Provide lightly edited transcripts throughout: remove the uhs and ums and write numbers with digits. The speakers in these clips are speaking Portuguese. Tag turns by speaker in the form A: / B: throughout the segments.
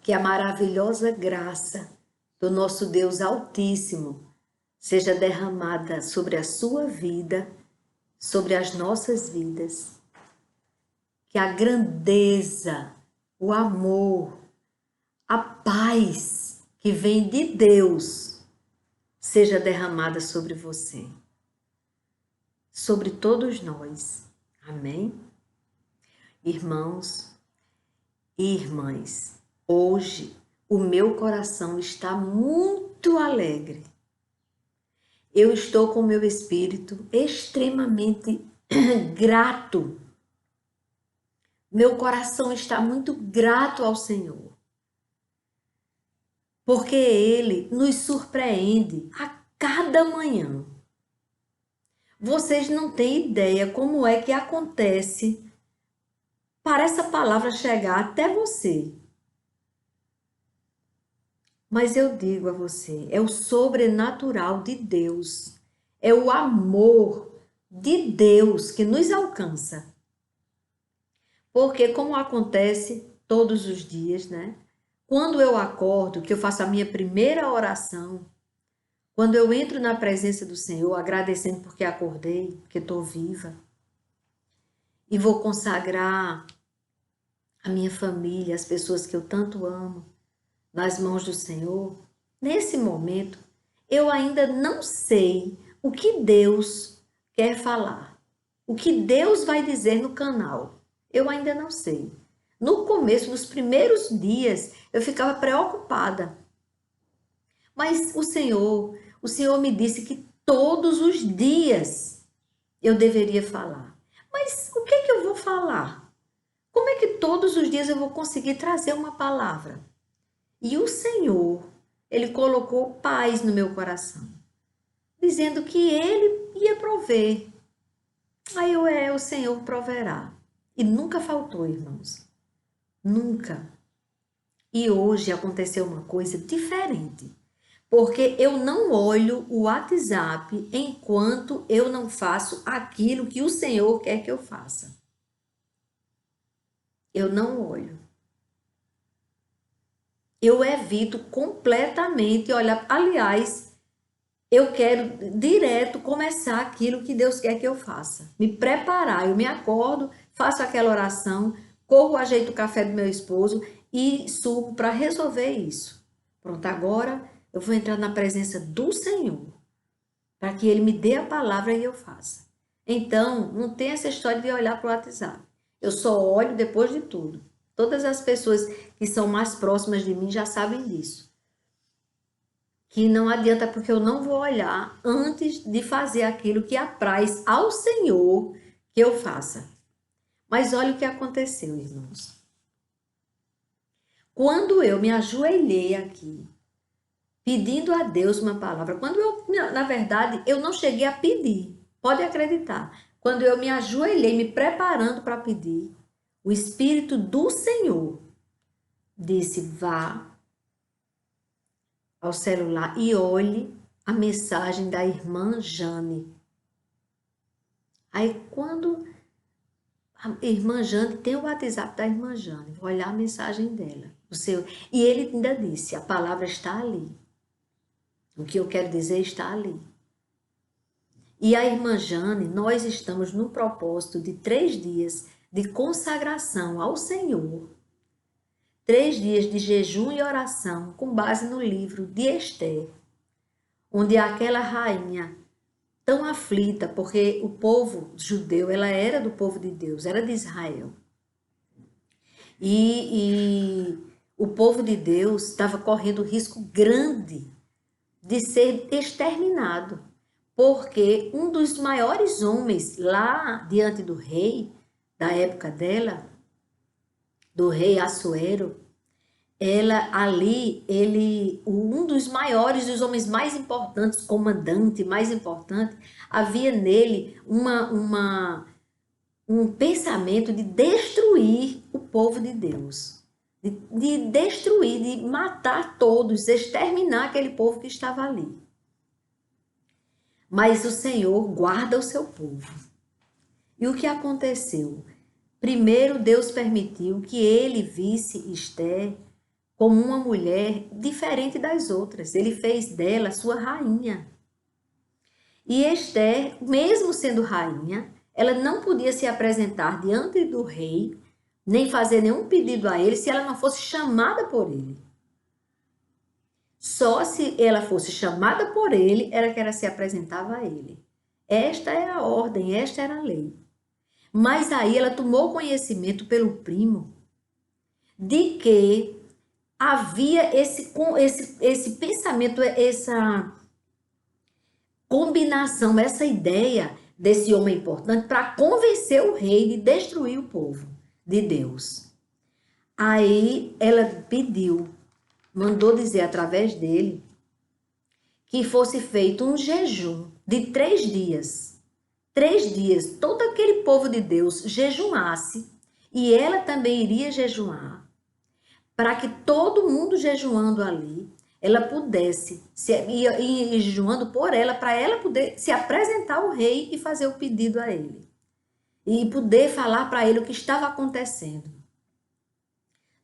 A: que a maravilhosa graça do nosso Deus Altíssimo seja derramada sobre a sua vida, sobre as nossas vidas. Que a grandeza, o amor, a paz que vem de Deus seja derramada sobre você, sobre todos nós. Amém? Irmãos e irmãs, hoje o meu coração está muito alegre. Eu estou com o meu espírito extremamente grato. Meu coração está muito grato ao Senhor, porque Ele nos surpreende a cada manhã. Vocês não têm ideia como é que acontece para essa palavra chegar até você. Mas eu digo a você, é o sobrenatural de Deus, é o amor de Deus que nos alcança. Porque como acontece todos os dias, né? Quando eu acordo, que eu faço a minha primeira oração, quando eu entro na presença do Senhor, agradecendo porque acordei, porque estou viva, e vou consagrar a minha família, as pessoas que eu tanto amo, nas mãos do Senhor, nesse momento, eu ainda não sei o que Deus quer falar, o que Deus vai dizer no canal. Eu ainda não sei. No começo, nos primeiros dias, eu ficava preocupada. Mas o Senhor me disse que todos os dias eu deveria falar. Mas o que é que eu vou falar? Como é que todos os dias eu vou conseguir trazer uma palavra? E o Senhor, Ele colocou paz no meu coração, dizendo que Ele ia prover. Aí o Senhor proverá. E nunca faltou, irmãos. Nunca. E hoje aconteceu uma coisa diferente. Porque eu não olho o WhatsApp enquanto eu não faço aquilo que o Senhor quer que eu faça. Eu não olho. Eu evito completamente olhar. Aliás, eu quero direto começar aquilo que Deus quer que eu faça. Me preparar. Eu me acordo, faço aquela oração, corro, ajeito o café do meu esposo e subo para resolver isso. Pronto, agora eu vou entrar na presença do Senhor, para que Ele me dê a palavra e eu faça. Então, não tem essa história de olhar para o WhatsApp. Eu só olho depois de tudo. Todas as pessoas que são mais próximas de mim já sabem disso. Que não adianta, porque eu não vou olhar antes de fazer aquilo que apraz ao Senhor que eu faça. Mas olha o que aconteceu, irmãos. Quando eu me ajoelhei aqui, pedindo a Deus uma palavra, na verdade, eu não cheguei a pedir, pode acreditar. Quando eu me ajoelhei, me preparando para pedir, o Espírito do Senhor disse: vá ao celular e olhe a mensagem da irmã Jane. Aí, quando a irmã Jane, tem o WhatsApp da irmã Jane, vou olhar a mensagem dela. E ele ainda disse: a palavra está ali. O que eu quero dizer está ali. E a irmã Jane, nós estamos no propósito de 3 dias de consagração ao Senhor. 3 dias de jejum e oração com base no livro de Esther, onde aquela rainha tão aflita, porque o povo judeu, ela era do povo de Deus, era de Israel. E o povo de Deus estava correndo risco grande de ser exterminado, porque um dos maiores homens lá diante do rei, da época dela, do rei Assuero, um dos maiores, dos homens mais importantes, comandante mais importante, havia nele um pensamento de destruir o povo de Deus, de destruir, de matar todos, exterminar aquele povo que estava ali. Mas o Senhor guarda o seu povo. E o que aconteceu? Primeiro, Deus permitiu que ele visse Esther como uma mulher diferente das outras. Ele fez dela sua rainha. E Esther, mesmo sendo rainha, ela não podia se apresentar diante do rei, nem fazer nenhum pedido a ele, se ela não fosse chamada por ele. Só se ela fosse chamada por ele, era que ela se apresentava a ele. Esta é a ordem, esta era a lei. Mas aí ela tomou conhecimento pelo primo de que havia esse pensamento, essa combinação, essa ideia desse homem importante para convencer o rei de destruir o povo de Deus. Aí ela pediu, mandou dizer através dele, que fosse feito um jejum de 3 dias. 3 dias, todo aquele povo de Deus jejuasse, e ela também iria jejuar, para que todo mundo jejuando ali, ela pudesse, ir jejuando por ela, para ela poder se apresentar ao rei e fazer o pedido a ele. E poder falar para ele o que estava acontecendo.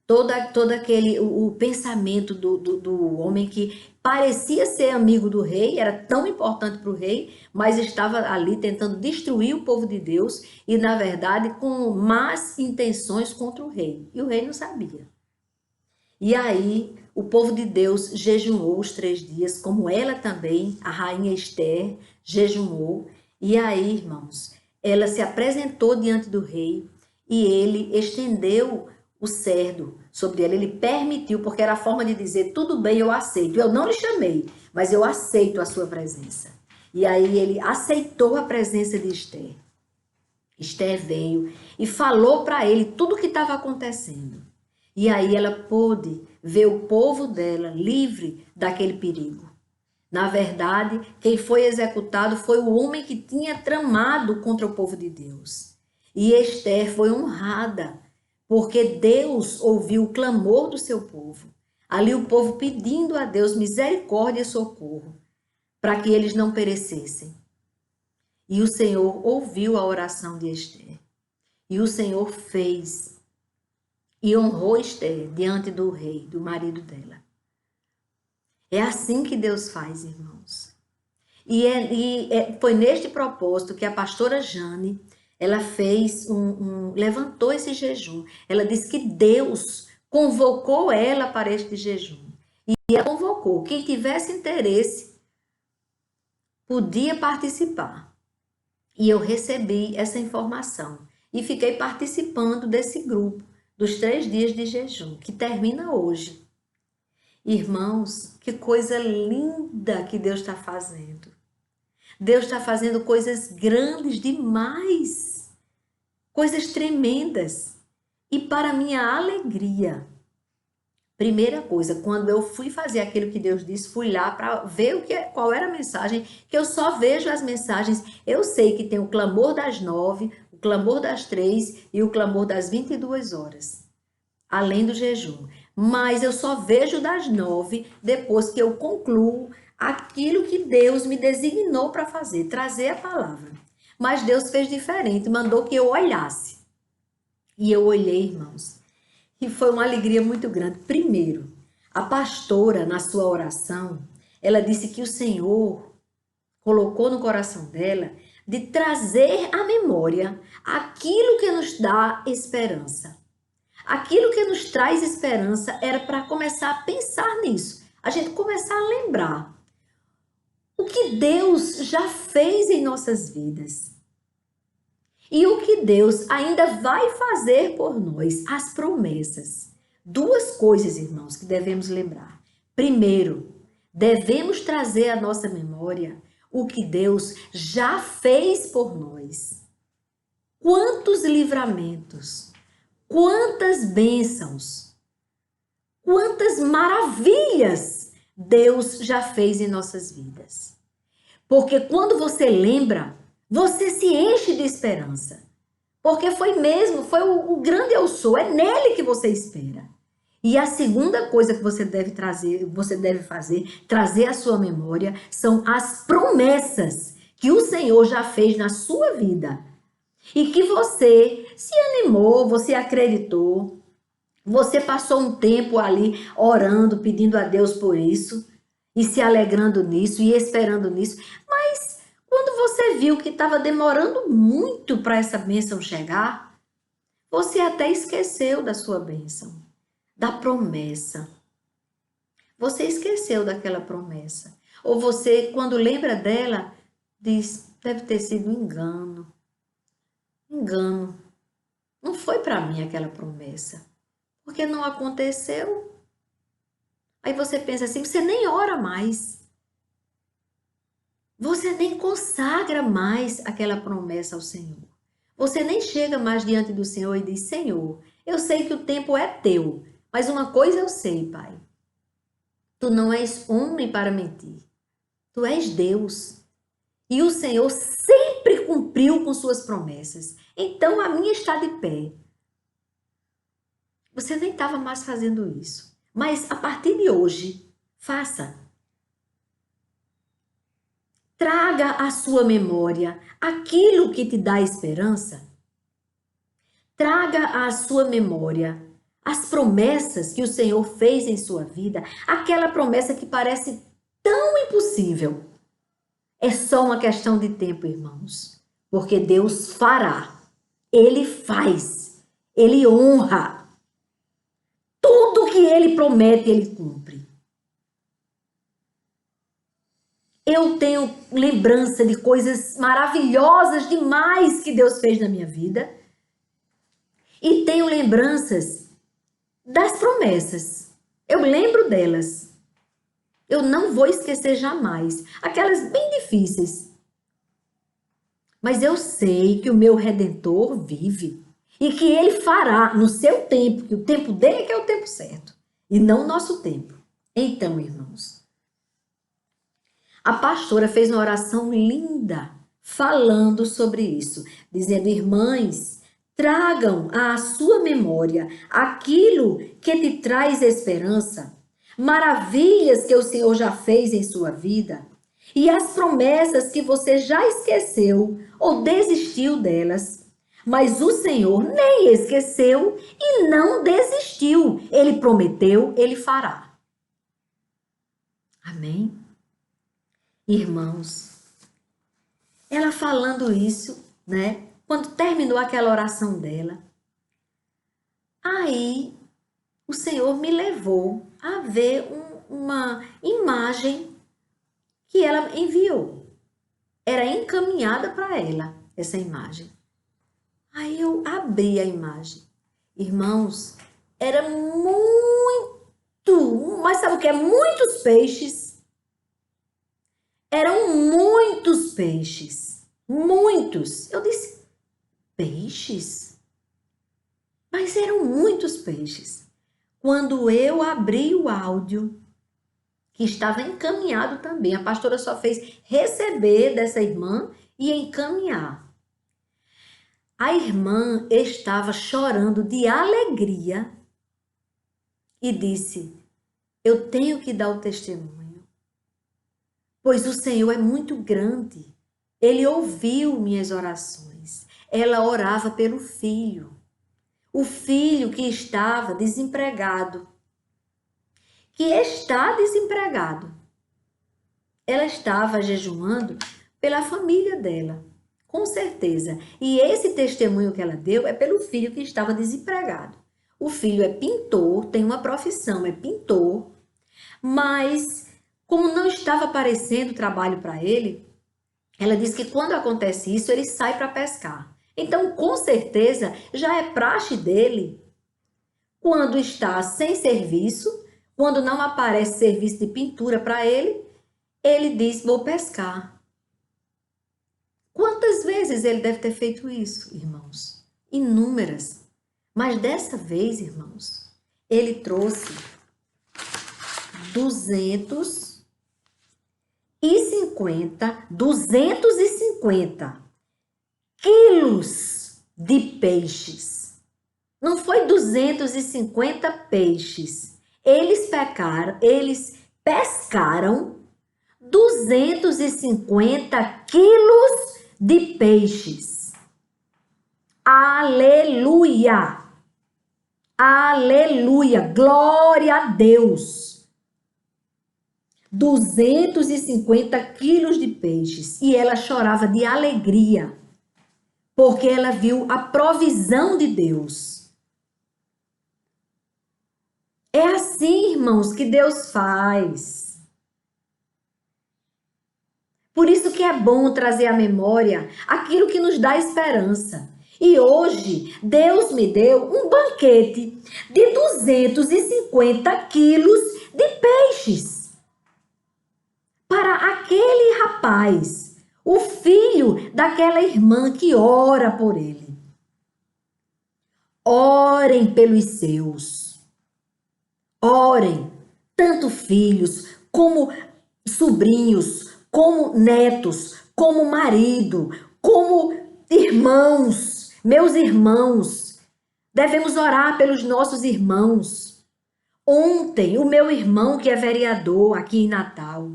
A: Todo aquele, o pensamento do homem que parecia ser amigo do rei, era tão importante para o rei, mas estava ali tentando destruir o povo de Deus e, na verdade, com más intenções contra o rei. E o rei não sabia. E aí, o povo de Deus jejuou os 3 dias, como ela também, a rainha Esther, jejuou. E aí, irmãos, ela se apresentou diante do rei e ele estendeu o cerdo sobre ela. Ele permitiu, porque era a forma de dizer, tudo bem, eu aceito. Eu não lhe chamei, mas eu aceito a sua presença. E aí ele aceitou a presença de Esther. Esther veio e falou para ele tudo o que estava acontecendo. E aí ela pôde ver o povo dela livre daquele perigo. Na verdade, quem foi executado foi o homem que tinha tramado contra o povo de Deus. E Esther foi honrada, porque Deus ouviu o clamor do seu povo. Ali o povo pedindo a Deus misericórdia e socorro, para que eles não perecessem. E o Senhor ouviu a oração de Esther. E o Senhor fez e honrou Esther diante do rei, do marido dela. É assim que Deus faz, irmãos. Foi neste propósito que a pastora Jane, ela fez levantou esse jejum. Ela disse que Deus convocou ela para este jejum. E ela convocou. Quem tivesse interesse podia participar. E eu recebi essa informação. E fiquei participando desse grupo dos 3 dias de jejum, que termina hoje. Irmãos, que coisa linda que Deus está fazendo. Deus está fazendo coisas grandes demais, coisas tremendas. E para minha alegria, primeira coisa, quando eu fui fazer aquilo que Deus disse, fui lá para ver qual era a mensagem, que eu só vejo as mensagens. Eu sei que tem o clamor das 9, o clamor das 3 e o clamor das 22 horas, além do jejum. Mas eu só vejo das 9 depois que eu concluo aquilo que Deus me designou para fazer, trazer a palavra. Mas Deus fez diferente, mandou que eu olhasse. E eu olhei, irmãos, e foi uma alegria muito grande. Primeiro, a pastora, na sua oração, ela disse que o Senhor colocou no coração dela de trazer à memória aquilo que nos dá esperança. Aquilo que nos traz esperança era para começar a pensar nisso. A gente começar a lembrar o que Deus já fez em nossas vidas. E o que Deus ainda vai fazer por nós, as promessas. 2 coisas, irmãos, que devemos lembrar. Primeiro, devemos trazer à nossa memória o que Deus já fez por nós. Quantos livramentos, quantas bênçãos, quantas maravilhas Deus já fez em nossas vidas. Porque quando você lembra, você se enche de esperança. Porque foi o grande eu sou, é nele que você espera. E a segunda coisa que você deve fazer, trazer à sua memória, são as promessas que o Senhor já fez na sua vida. E que você se animou, você acreditou, Você passou um tempo ali orando, pedindo a Deus por isso, e se alegrando nisso, e esperando nisso. Mas quando você viu que estava demorando muito para essa bênção chegar, você até esqueceu da sua bênção, da promessa. Você esqueceu daquela promessa. Ou você, quando lembra dela, diz, deve ter sido um engano. Engano. Não foi para mim aquela promessa. Porque não aconteceu. Aí você pensa assim, você nem ora mais. Você nem consagra mais aquela promessa ao Senhor. Você nem chega mais diante do Senhor e diz, Senhor, eu sei que o tempo é teu, mas uma coisa eu sei, Pai. Tu não és homem para mentir. Tu és Deus. E o Senhor sempre cumpriu com suas promessas. Então a minha está de pé. Você nem estava mais fazendo isso. Mas a partir de hoje, faça. Traga à sua memória aquilo que te dá esperança. Traga à sua memória as promessas que o Senhor fez em sua vida. Aquela promessa que parece tão impossível. É só uma questão de tempo, irmãos. Porque Deus fará. Ele faz. Ele honra. Tudo que Ele promete, Ele cumpre. Eu tenho lembrança de coisas maravilhosas demais que Deus fez na minha vida. E tenho lembranças das promessas. Eu lembro delas. Eu não vou esquecer jamais. Aquelas bem difíceis. Mas eu sei que o meu Redentor vive. E que Ele fará no seu tempo. Que o tempo dele é que é o tempo certo. E não o nosso tempo. Então, irmãos, a pastora fez uma oração linda falando sobre isso. Dizendo, irmãs, tragam à sua memória aquilo que te traz esperança, maravilhas que o Senhor já fez em sua vida e as promessas que você já esqueceu ou desistiu delas. Mas o Senhor nem esqueceu e não desistiu. Ele prometeu, Ele fará. Amém? Irmãos, ela falando isso, né? Quando terminou aquela oração dela, aí o Senhor me levou a ver uma imagem que ela enviou. Era encaminhada para ela, essa imagem. Aí eu abri a imagem. Irmãos, era muito, mas sabe o que é? Muitos peixes. Eram muitos peixes. Muitos. Eu disse, peixes? Mas eram muitos peixes. Quando eu abri o áudio, que estava encaminhado também, a pastora só fez receber dessa irmã e encaminhar. A irmã estava chorando de alegria e disse, eu tenho que dar o testemunho, pois o Senhor é muito grande. Ele ouviu minhas orações. Ela orava pelo filho. O filho que estava desempregado. Que está desempregado. Ela estava jejuando pela família dela. Com certeza. E esse testemunho que ela deu é pelo filho que estava desempregado. O filho é pintor, tem uma profissão, é pintor. Mas, como não estava aparecendo trabalho para ele, ela diz que quando acontece isso, ele sai para pescar. Então, com certeza, já é praxe dele, quando está sem serviço, quando não aparece serviço de pintura para ele, ele diz, vou pescar. Quantas vezes ele deve ter feito isso, irmãos? Inúmeras. Mas dessa vez, irmãos, ele trouxe 250 quilos de peixes. Não foi 250 peixes. Eles pescaram 250 quilos de peixes. Aleluia! Aleluia, glória a Deus. 250 quilos de peixes. E ela chorava de alegria, porque ela viu a provisão de Deus. É assim, irmãos, que Deus faz. Por isso que é bom trazer à memória aquilo que nos dá esperança. E hoje, Deus me deu um banquete de 250 quilos de peixes para aquele rapaz, o filho daquela irmã que ora por ele. Orem pelos seus. Orem, tanto filhos, como sobrinhos, como netos, como marido, como irmãos, meus irmãos. Devemos orar pelos nossos irmãos. Ontem, o meu irmão, que é vereador aqui em Natal,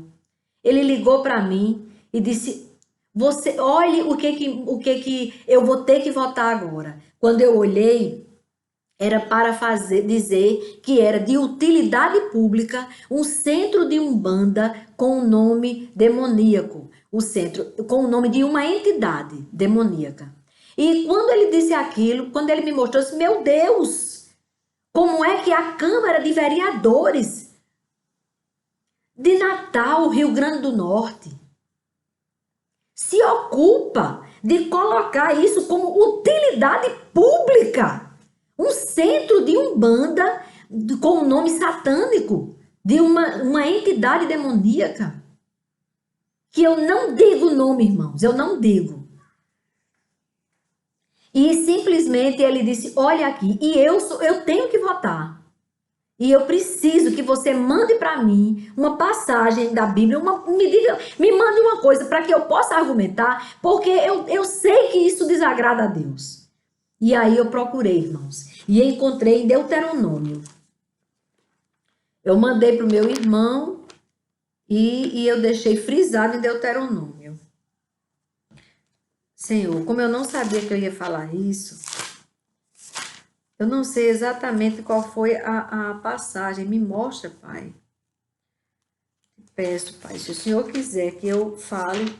A: ele ligou para mim e disse: "Você, olhe o que eu vou ter que votar agora." Quando eu olhei, era para dizer que era de utilidade pública um centro de umbanda com o nome demoníaco, o centro com o nome de uma entidade demoníaca. E quando ele disse aquilo, quando ele me mostrou, eu disse: "Meu Deus, como é que a Câmara de Vereadores de Natal, Rio Grande do Norte, se ocupa de colocar isso como utilidade pública? Um centro de umbanda com o nome satânico de uma entidade demoníaca. Que eu não digo o nome, irmãos, eu não digo." E simplesmente ele disse: "Olha aqui, e eu tenho que votar. E eu preciso que você mande para mim uma passagem da Bíblia, me mande uma coisa para que eu possa argumentar, porque eu sei que isso desagrada a Deus." E aí eu procurei, irmãos, e encontrei em Deuteronômio. Eu mandei para o meu irmão e eu deixei frisado em Deuteronômio. Senhor, como eu não sabia que eu ia falar isso, eu não sei exatamente qual foi a passagem. Me mostra, Pai. Peço, Pai, se o Senhor quiser que eu fale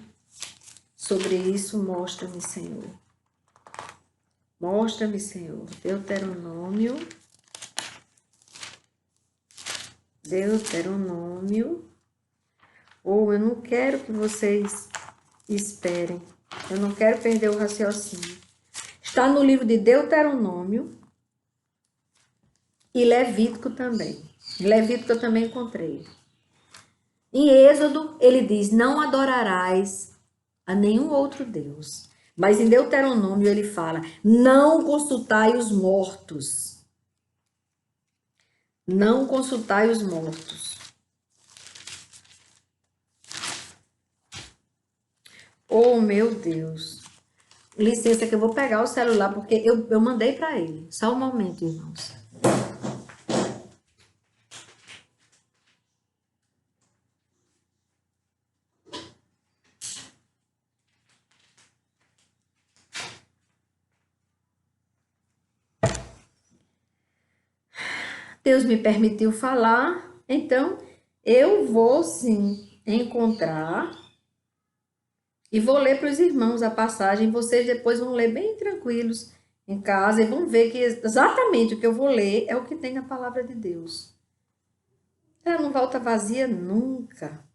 A: sobre isso, mostra-me, Senhor. Mostra-me, Senhor. Deuteronômio. Eu não quero que vocês esperem. Eu não quero perder o raciocínio. Está no livro de Deuteronômio e Levítico também. Levítico eu também encontrei. Em Êxodo, ele diz: "Não adorarás a nenhum outro Deus." Mas em Deuteronômio ele fala: "Não consultai os mortos." Não consultai os mortos. Oh, meu Deus. Licença que eu vou pegar o celular, porque eu mandei para ele. Só um momento, irmãos. Deus me permitiu falar, então eu vou sim encontrar e vou ler para os irmãos a passagem. Vocês depois vão ler bem tranquilos em casa e vão ver que exatamente o que eu vou ler é o que tem na palavra de Deus. Ela não volta vazia nunca.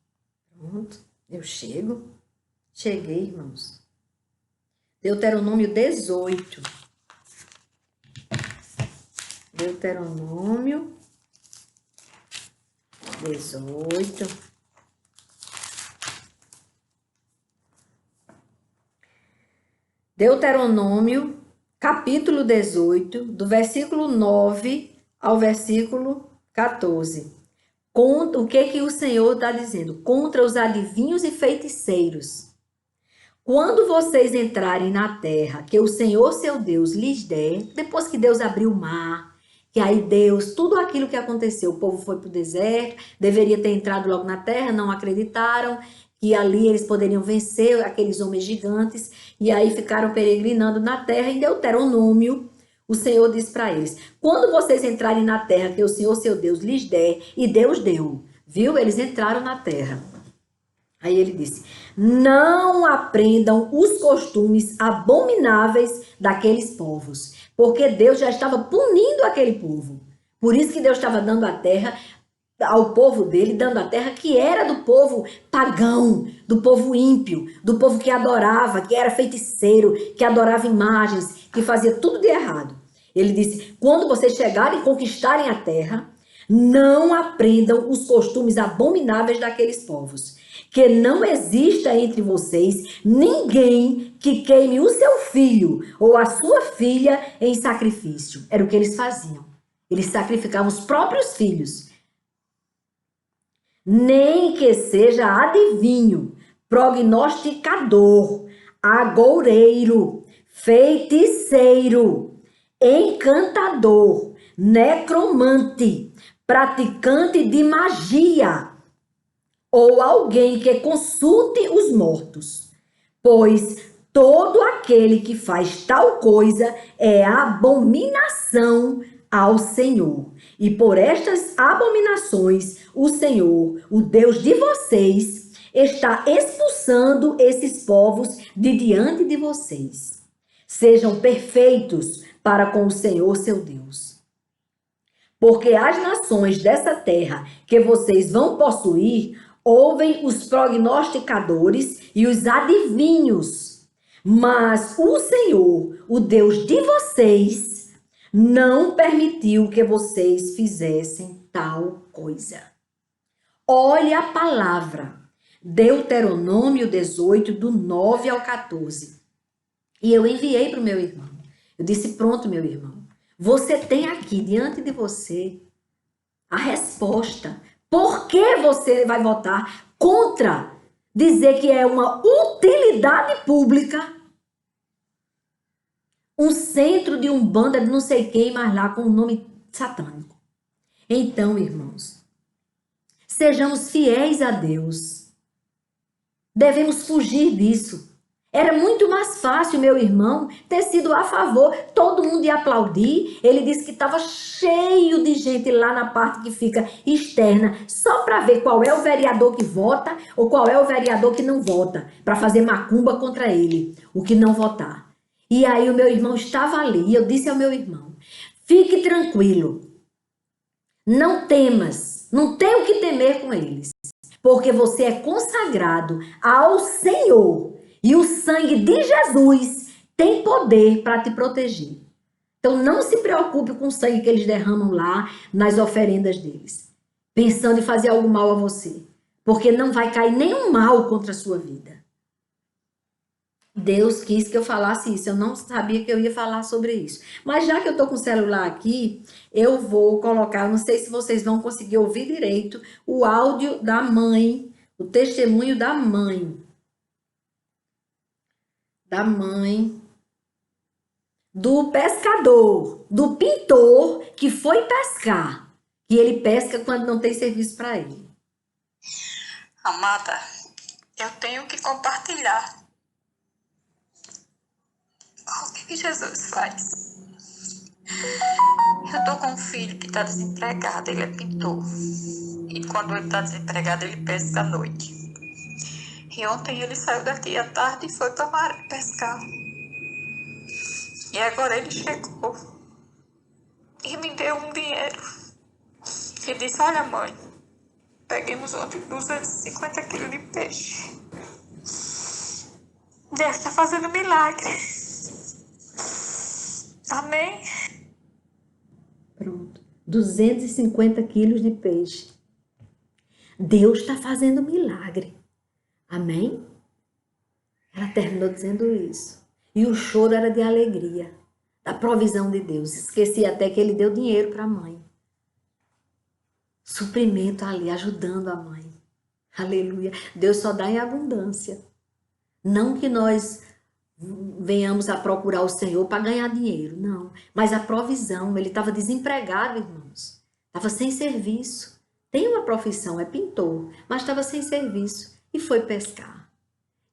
A: Pronto, eu cheguei, irmãos. Deuteronômio 18. Deuteronômio 18. Deuteronômio, capítulo 18, do versículo 9 ao versículo 14. O que o Senhor está dizendo? Contra os adivinhos e feiticeiros. Quando vocês entrarem na terra que o Senhor, seu Deus, lhes der, depois que Deus abriu o mar, que aí Deus, tudo aquilo que aconteceu, o povo foi para o deserto, deveria ter entrado logo na terra, não acreditaram, que ali eles poderiam vencer aqueles homens gigantes, e aí ficaram peregrinando na terra. Em Deuteronômio, o Senhor disse para eles: quando vocês entrarem na terra que o Senhor, seu Deus, lhes der, e Deus deu, viu? Eles entraram na terra. Aí ele disse: não aprendam os costumes abomináveis daqueles povos, porque Deus já estava punindo aquele povo. Por isso que Deus estava dando a terra ao povo dele, dando a terra que era do povo pagão, do povo ímpio, do povo que adorava, que era feiticeiro, que adorava imagens, que fazia tudo de errado. Ele disse: quando vocês chegarem e conquistarem a terra, não aprendam os costumes abomináveis daqueles povos. Que não exista entre vocês ninguém que queime o seu filho ou a sua filha em sacrifício. Era o que eles faziam. Eles sacrificavam os próprios filhos. Nem que seja adivinho, prognosticador, agoureiro, feiticeiro, encantador, necromante, praticante de magia, ou alguém que consulte os mortos, pois todo aquele que faz tal coisa é abominação ao Senhor. E por estas abominações, o Senhor, o Deus de vocês, está expulsando esses povos de diante de vocês. Sejam perfeitos para com o Senhor, seu Deus. Porque as nações dessa terra que vocês vão possuir ouvem os prognosticadores e os adivinhos, mas o Senhor, o Deus de vocês, não permitiu que vocês fizessem tal coisa. Olhe a palavra, Deuteronômio 18, do 9 ao 14. E eu enviei para o meu irmão. Eu disse: pronto, meu irmão, você tem aqui diante de você a resposta. Por que você vai votar contra dizer que é uma utilidade pública um centro de umbanda de não sei quem, mas lá com o nome satânico? Então, irmãos, sejamos fiéis a Deus. Devemos fugir disso. Era muito mais fácil, meu irmão, ter sido a favor, todo mundo ia aplaudir. Ele disse que estava cheio de gente lá na parte que fica externa, só para ver qual é o vereador que vota ou qual é o vereador que não vota, para fazer macumba contra ele, o que não votar. E aí o meu irmão estava ali, e eu disse ao meu irmão: fique tranquilo, não temas, não tem o que temer com eles, porque você é consagrado ao Senhor. E o sangue de Jesus tem poder para te proteger. Então não se preocupe com o sangue que eles derramam lá nas oferendas deles, pensando em fazer algo mal a você, porque não vai cair nenhum mal contra a sua vida. Deus quis que eu falasse isso, eu não sabia que eu ia falar sobre isso. Mas já que eu estou com o celular aqui, eu vou colocar, não sei se vocês vão conseguir ouvir direito, o áudio da mãe, o testemunho da mãe, do pescador, do pintor que foi pescar. E ele pesca quando não tem serviço para ele.
B: Amada, eu tenho que compartilhar o que Jesus faz. Eu tô com um filho que tá desempregado, ele é pintor. E quando ele tá desempregado, ele pesca à noite. E ontem ele saiu daqui à tarde e foi para mar pescar. E agora ele chegou e me deu um dinheiro. E disse: olha, mãe, peguemos ontem 250 quilos de peixe. Deus está fazendo milagre. Amém?
A: Pronto. 250 quilos de peixe. Deus está fazendo milagre. Amém? Ela terminou dizendo isso. E o choro era de alegria, da provisão de Deus. Esqueci até que ele deu dinheiro para a mãe. Suprimento ali, ajudando a mãe. Aleluia. Deus só dá em abundância. Não que nós venhamos a procurar o Senhor para ganhar dinheiro, não. Mas a provisão, ele estava desempregado, irmãos. Estava sem serviço. Tem uma profissão, é pintor, mas estava sem serviço e foi pescar.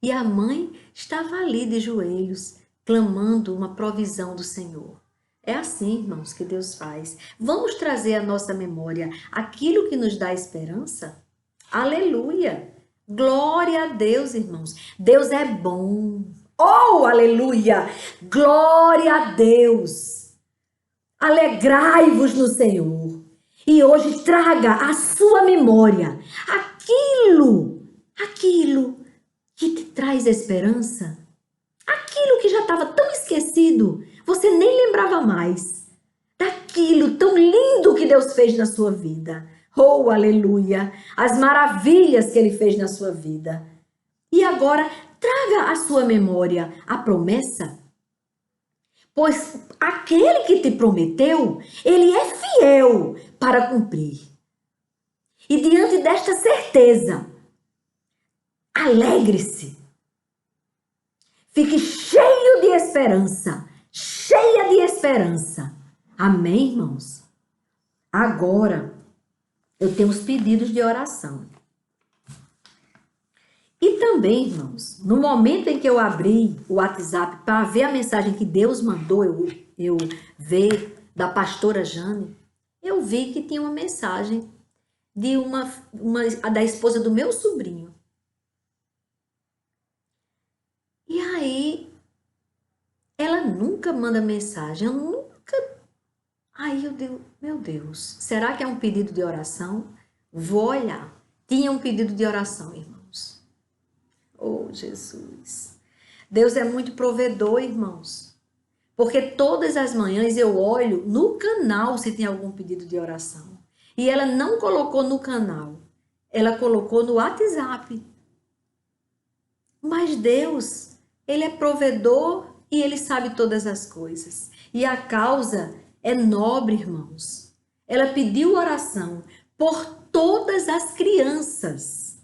A: E a mãe estava ali de joelhos, clamando uma provisão do Senhor. É assim, irmãos, que Deus faz. Vamos trazer à nossa memória aquilo que nos dá esperança? Aleluia! Glória a Deus, irmãos. Deus é bom. Oh, aleluia! Glória a Deus. Alegrai-vos no Senhor. E hoje traga à sua memória aquilo que te traz esperança. Aquilo que já estava tão esquecido, você nem lembrava mais. Daquilo tão lindo que Deus fez na sua vida. Oh, aleluia! As maravilhas que Ele fez na sua vida. E agora, traga à sua memória a promessa. Pois aquele que te prometeu, Ele é fiel para cumprir. E diante desta certeza, alegre-se. Fique cheio de esperança, cheia de esperança. Amém, irmãos? Agora, eu tenho os pedidos de oração. E também, irmãos, no momento em que eu abri o WhatsApp para ver a mensagem que Deus mandou eu ver da pastora Jane, eu vi que tinha uma mensagem de da esposa do meu sobrinho. E aí, ela nunca manda mensagem, eu nunca... Aí eu digo, meu Deus, será que é um pedido de oração? Vou olhar. Tinha um pedido de oração, irmãos. Oh, Jesus. Deus é muito provedor, irmãos. Porque todas as manhãs eu olho no canal se tem algum pedido de oração. E ela não colocou no canal, ela colocou no WhatsApp. Mas Deus, Ele é provedor e Ele sabe todas as coisas. E a causa é nobre, irmãos. Ela pediu oração por todas as crianças.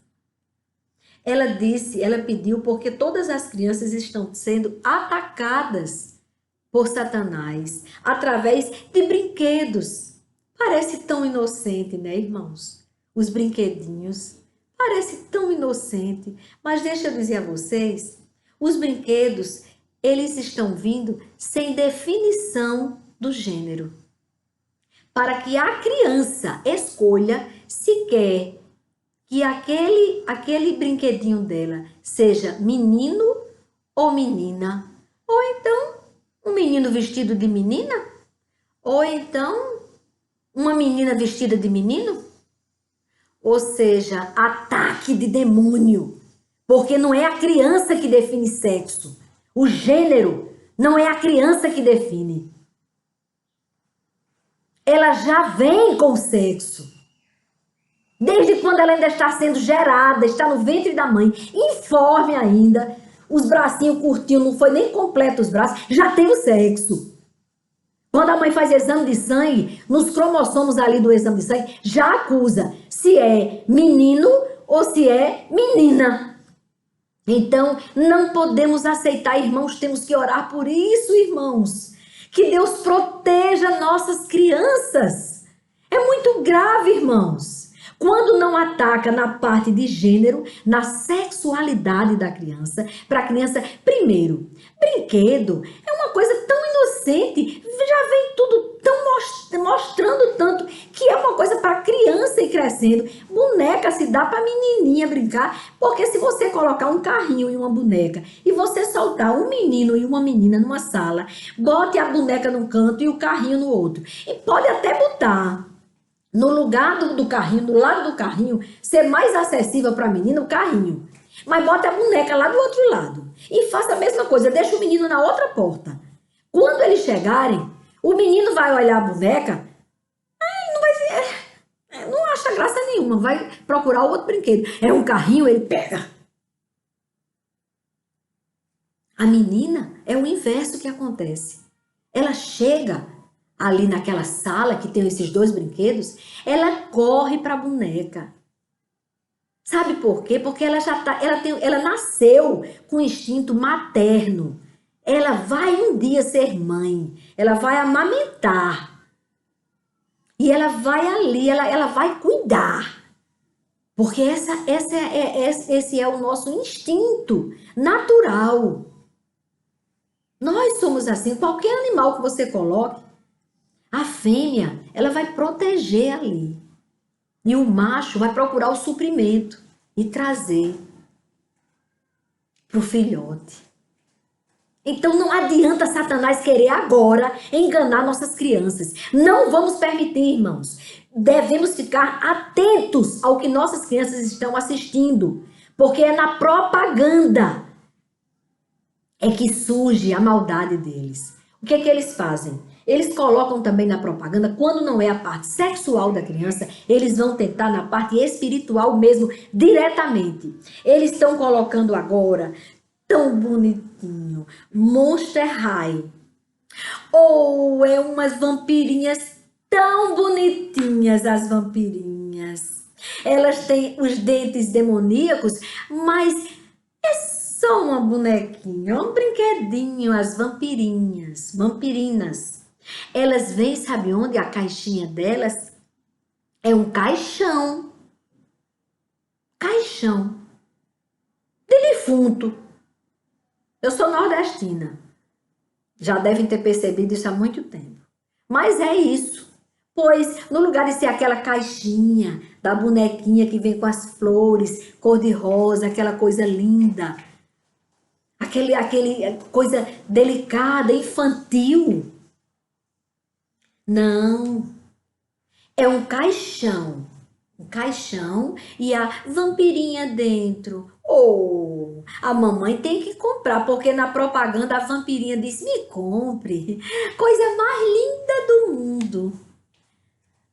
A: Ela pediu porque todas as crianças estão sendo atacadas por Satanás através de brinquedos. Parece tão inocente, né, irmãos? Os brinquedinhos. Parece tão inocente, mas deixa eu dizer a vocês, os brinquedos, eles estão vindo sem definição do gênero. Para que a criança escolha se quer que aquele brinquedinho dela seja menino ou menina, ou então um menino vestido de menina, ou então uma menina vestida de menino. Ou seja, ataque de demônio, porque não é a criança que define sexo, o gênero não é a criança que define. Ela já vem com o sexo. Desde quando ela ainda está sendo gerada, está no ventre da mãe, informe ainda, os bracinhos curtinhos, não foi nem completo os braços, já tem o sexo. Quando a mãe faz exame de sangue, nos cromossomos ali do exame de sangue, já acusa se é menino ou se é menina. Então, não podemos aceitar, irmãos, temos que orar por isso, irmãos. Que Deus proteja nossas crianças. É muito grave, irmãos. Quando não ataca na parte de gênero, na sexualidade da criança, para a criança, primeiro, brinquedo é uma coisa tão inocente, já vem tudo tão mostrando tanto que é uma coisa para criança ir crescendo. Boneca se dá para menininha brincar, porque se você colocar um carrinho e uma boneca e você soltar um menino e uma menina numa sala, bote a boneca num canto e o carrinho no outro. E pode até botar no lugar do carrinho, do lado do carrinho, ser mais acessível para a menina o carrinho. Mas bota a boneca lá do outro lado. E faça a mesma coisa, deixa o menino na outra porta. Quando eles chegarem, o menino vai olhar a boneca, não acha graça nenhuma, vai procurar outro brinquedo. É um carrinho, ele pega. A menina é o inverso que acontece. Ela chega ali naquela sala que tem esses dois brinquedos, ela corre para a boneca. Sabe por quê? Porque ela ela nasceu com instinto materno. Ela vai um dia ser mãe, ela vai amamentar. E ela vai ali, ela vai cuidar. Porque esse é o nosso instinto natural. Nós somos assim, qualquer animal que você coloque, A fêmea, ela vai proteger ali. E o macho vai procurar o suprimento e trazer para o filhote. Então não adianta Satanás querer agora enganar nossas crianças. Não vamos permitir, irmãos. Devemos ficar atentos ao que nossas crianças estão assistindo. Porque é na propaganda é que surge a maldade deles. O que é que eles fazem? Eles colocam também na propaganda, quando não é a parte sexual da criança, eles vão tentar na parte espiritual mesmo, diretamente. Eles estão colocando agora, tão bonitinho, Monster High. Ou é umas vampirinhas tão bonitinhas, as vampirinhas. Elas têm os dentes demoníacos, mas é só uma bonequinha, um brinquedinho, as vampirinhas, vampirinas. Elas vêm, sabe onde? A caixinha delas é um caixão. Caixão. De defunto. Eu sou nordestina. Já devem ter percebido isso há muito tempo. Mas é isso. Pois, no lugar de ser aquela caixinha da bonequinha que vem com as flores, cor-de-rosa, aquela coisa linda, aquele coisa delicada, infantil. Não. É um caixão. Um caixão e a vampirinha dentro. Oh, a mamãe tem que comprar, porque na propaganda a vampirinha diz, me compre. Coisa mais linda do mundo.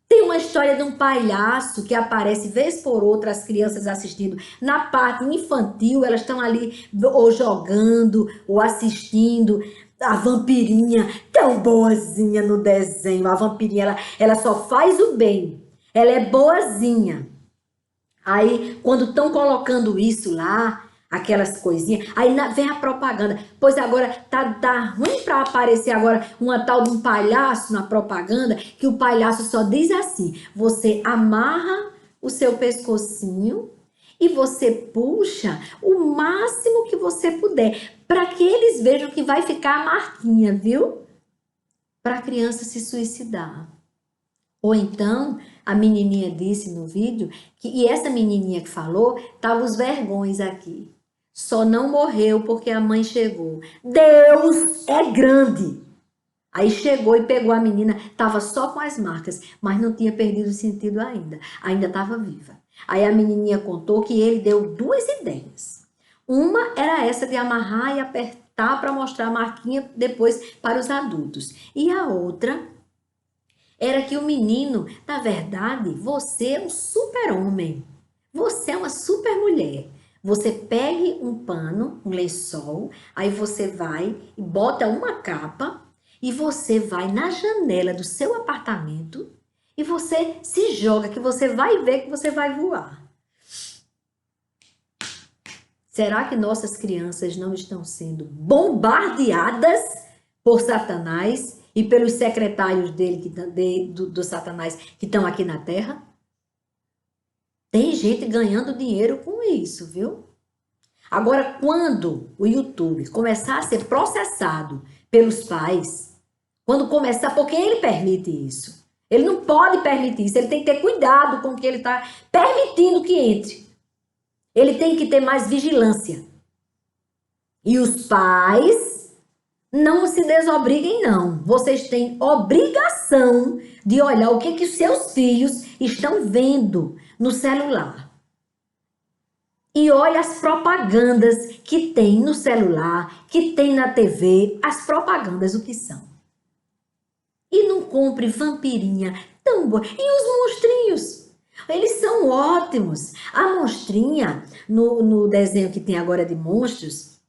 A: Tem uma história de um palhaço que aparece vez por outra, as crianças assistindo. Na parte infantil, elas estão ali ou jogando ou assistindo. A vampirinha, tão boazinha no desenho. A vampirinha, ela só faz o bem. Ela é boazinha. Aí, quando estão colocando isso lá, aquelas coisinhas, aí vem a propaganda. Pois agora tá ruim para aparecer agora uma tal de um palhaço na propaganda, que o palhaço só diz assim, você amarra o seu pescocinho e você puxa o máximo que você puder, para que eles vejam que vai ficar a marquinha, viu? Para a criança se suicidar. Ou então, a menininha disse no vídeo, e essa menininha que falou, tava os vergões aqui. Só não morreu porque a mãe chegou. Deus é grande! Aí chegou e pegou a menina, tava só com as marcas, mas não tinha perdido o sentido ainda estava viva. Aí a menininha contou que ele deu duas ideias. Uma era essa de amarrar e apertar para mostrar a marquinha depois para os adultos. E a outra era que o menino, na verdade, você é um super-homem. Você é uma super-mulher. Você pegue um pano, um lençol, aí você vai e bota uma capa e você vai na janela do seu apartamento e você se joga, que você vai ver que você vai voar. Será que nossas crianças não estão sendo bombardeadas por Satanás e pelos secretários dele, do Satanás, que estão aqui na Terra? Tem gente ganhando dinheiro com isso, viu? Agora, quando o YouTube começar a ser processado pelos pais, quando começar, porque ele permite isso. Ele não pode permitir isso, ele tem que ter cuidado com o que ele está permitindo que entre. Ele tem que ter mais vigilância. E os pais não se desobriguem, não. Vocês têm obrigação de olhar o que os seus filhos estão vendo no celular. E olha as propagandas que tem no celular, que tem na TV, as propagandas o que são. E não compre vampirinha tão boa. E os monstrinhos? Eles são ótimos. A monstrinha, no desenho que tem agora de monstros,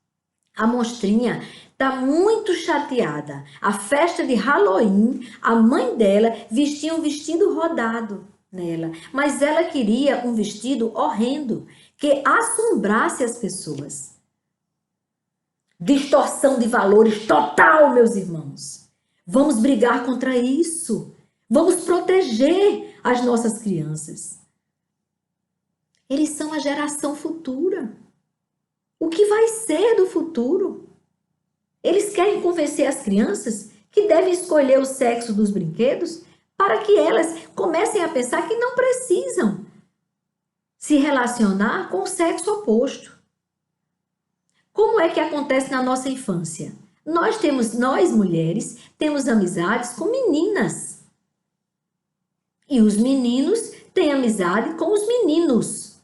A: a monstrinha tá muito chateada. A festa de Halloween, a mãe dela vestia um vestido rodado nela. Mas ela queria um vestido horrendo, que assombrasse as pessoas. Distorção de valores total, meus irmãos. Vamos brigar contra isso. Vamos proteger as nossas crianças. Eles são a geração futura. O que vai ser do futuro? Eles querem convencer as crianças que devem escolher o sexo dos brinquedos para que elas comecem a pensar que não precisam se relacionar com o sexo oposto. Como é que acontece na nossa infância? Nós mulheres, temos amizades com meninas. E os meninos têm amizade com os meninos.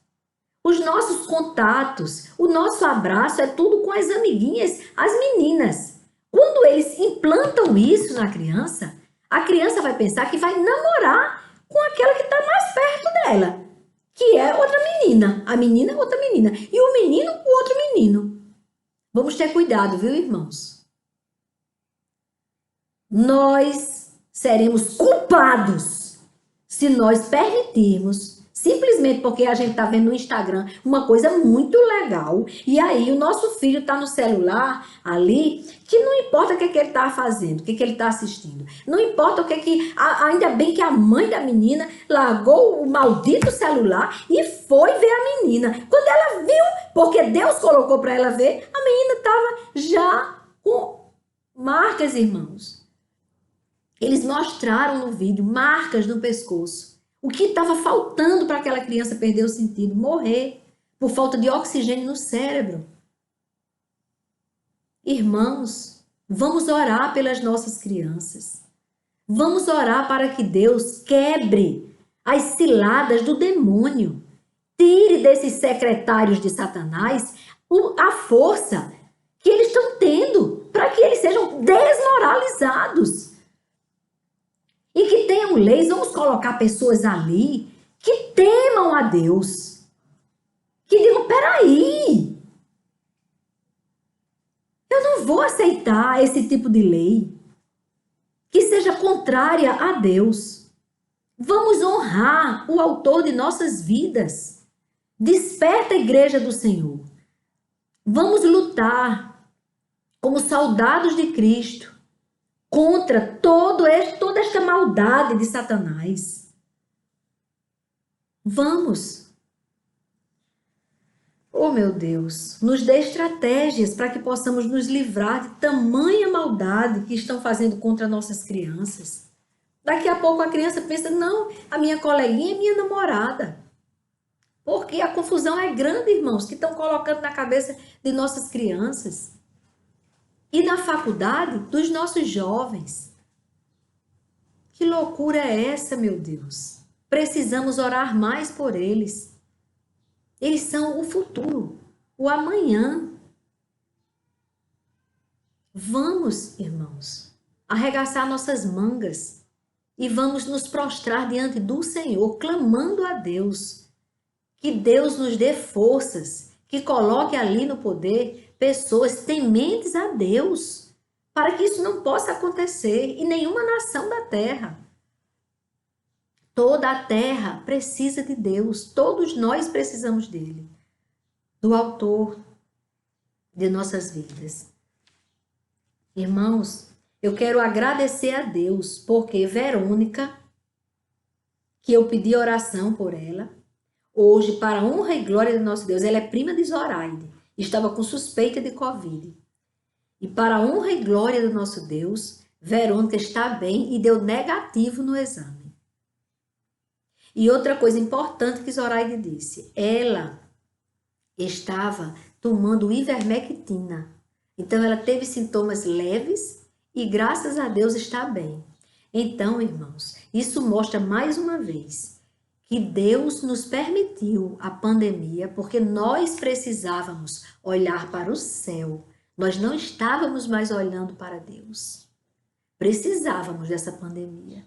A: Os nossos contatos, o nosso abraço é tudo com as amiguinhas, as meninas. Quando eles implantam isso na criança, a criança vai pensar que vai namorar com aquela que está mais perto dela, que é outra menina. A menina é outra menina. E o menino, o outro menino. Vamos ter cuidado, viu, irmãos? Nós seremos culpados se nós permitirmos, simplesmente porque a gente está vendo no Instagram uma coisa muito legal, e aí o nosso filho está no celular ali, que não importa o que ele está fazendo, o que ele está assistindo. Não importa o que... Ainda bem que a mãe da menina largou o maldito celular e foi ver a menina. Quando ela viu, porque Deus colocou para ela ver, a menina estava já com marcas, irmãos. Eles mostraram no vídeo marcas no pescoço. O que estava faltando para aquela criança perder o sentido? Morrer por falta de oxigênio no cérebro. Irmãos, vamos orar pelas nossas crianças. Vamos orar para que Deus quebre as ciladas do demônio. Tire desses secretários de Satanás a força que eles estão tendo para que eles sejam desmoralizados. E que tenham leis, vamos colocar pessoas ali que temam a Deus. Que digam, peraí, eu não vou aceitar esse tipo de lei que seja contrária a Deus. Vamos honrar o autor de nossas vidas. Desperta a igreja do Senhor. Vamos lutar como soldados de Cristo contra toda esta maldade de Satanás. Vamos. Oh, meu Deus, nos dê estratégias para que possamos nos livrar de tamanha maldade que estão fazendo contra nossas crianças. Daqui a pouco a criança pensa, não, a minha coleguinha é minha namorada. Porque a confusão é grande, irmãos, que estão colocando na cabeça de nossas crianças. E na faculdade dos nossos jovens. Que loucura é essa, meu Deus? Precisamos orar mais por eles. Eles são o futuro, o amanhã. Vamos, irmãos, arregaçar nossas mangas e vamos nos prostrar diante do Senhor, clamando a Deus. Que Deus nos dê forças, que coloque ali no poder pessoas tementes a Deus, para que isso não possa acontecer em nenhuma nação da terra. Toda a terra precisa de Deus, todos nós precisamos dele, do autor de nossas vidas. Irmãos, eu quero agradecer a Deus, porque Verônica, que eu pedi oração por ela, hoje, para a honra e glória do nosso Deus, ela é prima de Zoraide, estava com suspeita de Covid. E para a honra e glória do nosso Deus, Verônica está bem e deu negativo no exame. E outra coisa importante que Zoraide disse, ela estava tomando ivermectina. Então ela teve sintomas leves e graças a Deus está bem. Então, irmãos, isso mostra mais uma vez que Deus nos permitiu a pandemia porque nós precisávamos olhar para o céu. Nós não estávamos mais olhando para Deus. Precisávamos dessa pandemia.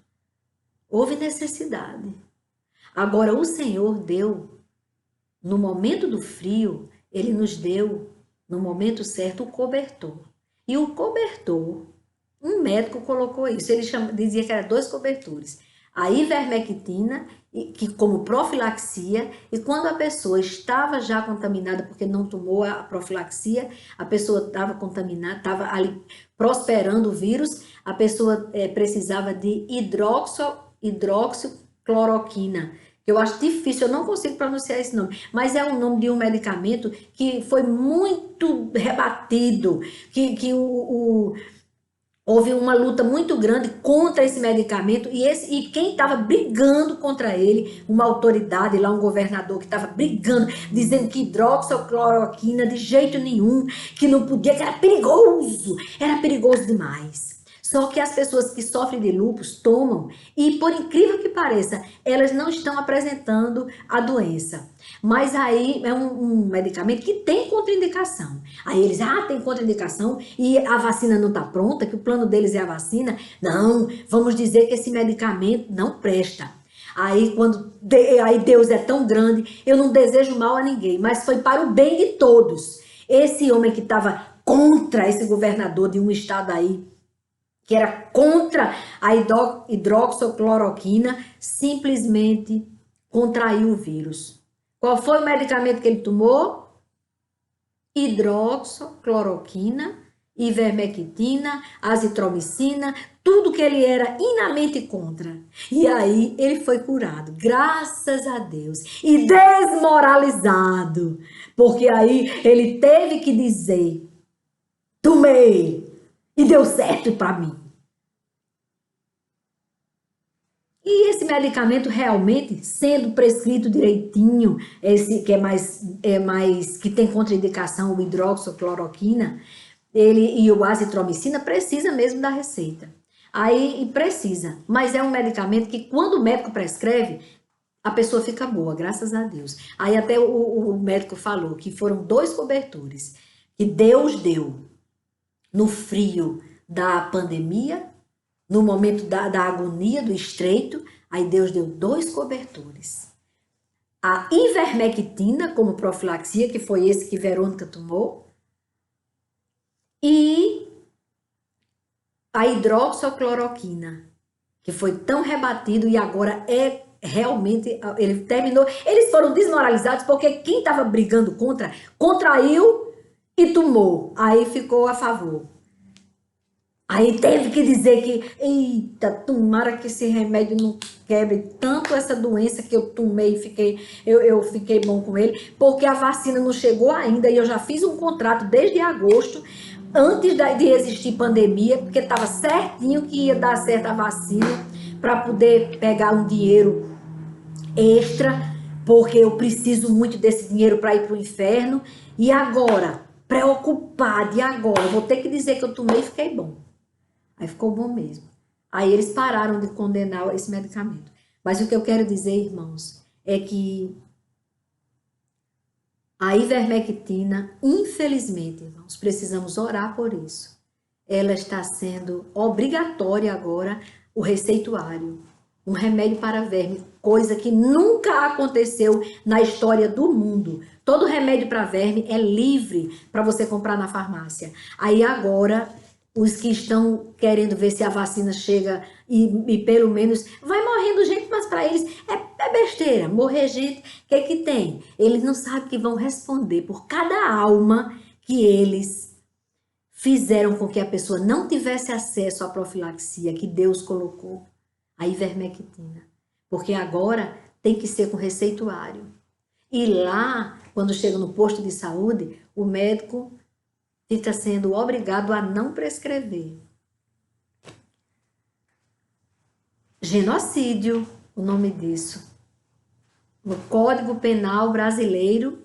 A: Houve necessidade. Agora, o Senhor deu, no momento do frio, Ele nos deu, no momento certo, o cobertor. E o cobertor, um médico colocou isso, ele dizia que era 2 cobertores. A ivermectina, que como profilaxia, e quando a pessoa estava já contaminada, porque não tomou a profilaxia, a pessoa estava contaminada, estava ali prosperando o vírus, a pessoa precisava de hidroxicloroquina, que eu acho difícil, eu não consigo pronunciar esse nome, mas é o nome de um medicamento que foi muito rebatido, que o Houve uma luta muito grande contra esse medicamento e quem estava brigando contra ele, uma autoridade lá, um governador que estava brigando, dizendo que hidroxicloroquina de jeito nenhum, que não podia, que era perigoso demais. Só que as pessoas que sofrem de lúpus tomam e, por incrível que pareça, elas não estão apresentando a doença. Mas aí é um medicamento que tem contraindicação. Aí eles, tem contraindicação e a vacina não está pronta, que o plano deles é a vacina. Não, vamos dizer que esse medicamento não presta. Aí Deus é tão grande, eu não desejo mal a ninguém, mas foi para o bem de todos. Esse homem que estava contra esse governador de um estado aí, que era contra a hidroxicloroquina, simplesmente contraiu o vírus. Qual foi o medicamento que ele tomou? Hidroxicloroquina, ivermectina, azitromicina, tudo que ele era inamente contra. E aí ele foi curado, graças a Deus, e desmoralizado, porque aí ele teve que dizer, tomei, e deu certo para mim. E esse medicamento realmente, sendo prescrito direitinho, esse que que tem contraindicação, o hidroxicloroquina, e o azitromicina, precisa mesmo da receita. Aí precisa, mas é um medicamento que quando o médico prescreve, a pessoa fica boa, graças a Deus. Aí até o médico falou que foram 2 cobertores que Deus deu no frio da pandemia, no momento da agonia, do estreito. Aí Deus deu 2 cobertores. A ivermectina, como profilaxia, que foi esse que Verônica tomou, e a hidroxicloroquina, que foi tão rebatido e agora é realmente, ele terminou, eles foram desmoralizados porque quem estava brigando contra, contraiu e tomou, aí ficou a favor. Aí teve que dizer que, eita, tomara que esse remédio não quebre tanto essa doença que eu tomei e eu fiquei bom com ele, porque a vacina não chegou ainda e eu já fiz um contrato desde agosto, antes de existir pandemia, porque estava certinho que ia dar certo a vacina para poder pegar um dinheiro extra, porque eu preciso muito desse dinheiro para ir para o inferno. E agora, preocupada, e agora? Eu vou ter que dizer que eu tomei e fiquei bom. Aí ficou bom mesmo. Aí eles pararam de condenar esse medicamento. Mas o que eu quero dizer, irmãos, é que a ivermectina, infelizmente, irmãos, precisamos orar por isso. Ela está sendo obrigatória agora, o receituário. Um remédio para verme, coisa que nunca aconteceu na história do mundo. Todo remédio para verme é livre para você comprar na farmácia. Aí agora, os que estão querendo ver se a vacina chega e pelo menos vai morrendo gente, mas para eles é besteira. Morrer gente, o que tem? Eles não sabem que vão responder por cada alma que eles fizeram com que a pessoa não tivesse acesso à profilaxia que Deus colocou, a ivermectina. Porque agora tem que ser com receituário. E lá, quando chega no posto de saúde, o médico fica sendo obrigado a não prescrever. Genocídio, o nome disso. No Código Penal brasileiro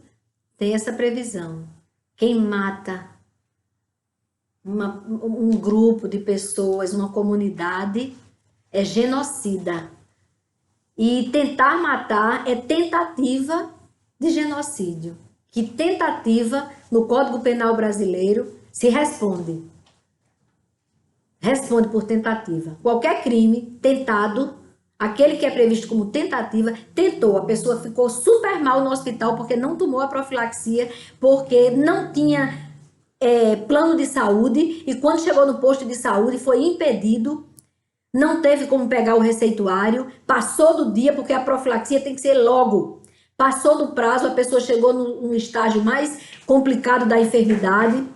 A: tem essa previsão. Quem mata um grupo de pessoas, uma comunidade, é genocida. E tentar matar é tentativa de genocídio. Que tentativa, no Código Penal brasileiro, se responde. Responde por tentativa. Qualquer crime tentado, aquele que é previsto como tentativa, tentou. A pessoa ficou super mal no hospital porque não tomou a profilaxia, porque não tinha plano de saúde, e quando chegou no posto de saúde foi impedido, não teve como pegar o receituário, passou do dia, porque a profilaxia tem que ser logo. Passou do prazo, a pessoa chegou no estágio mais complicado da enfermidade,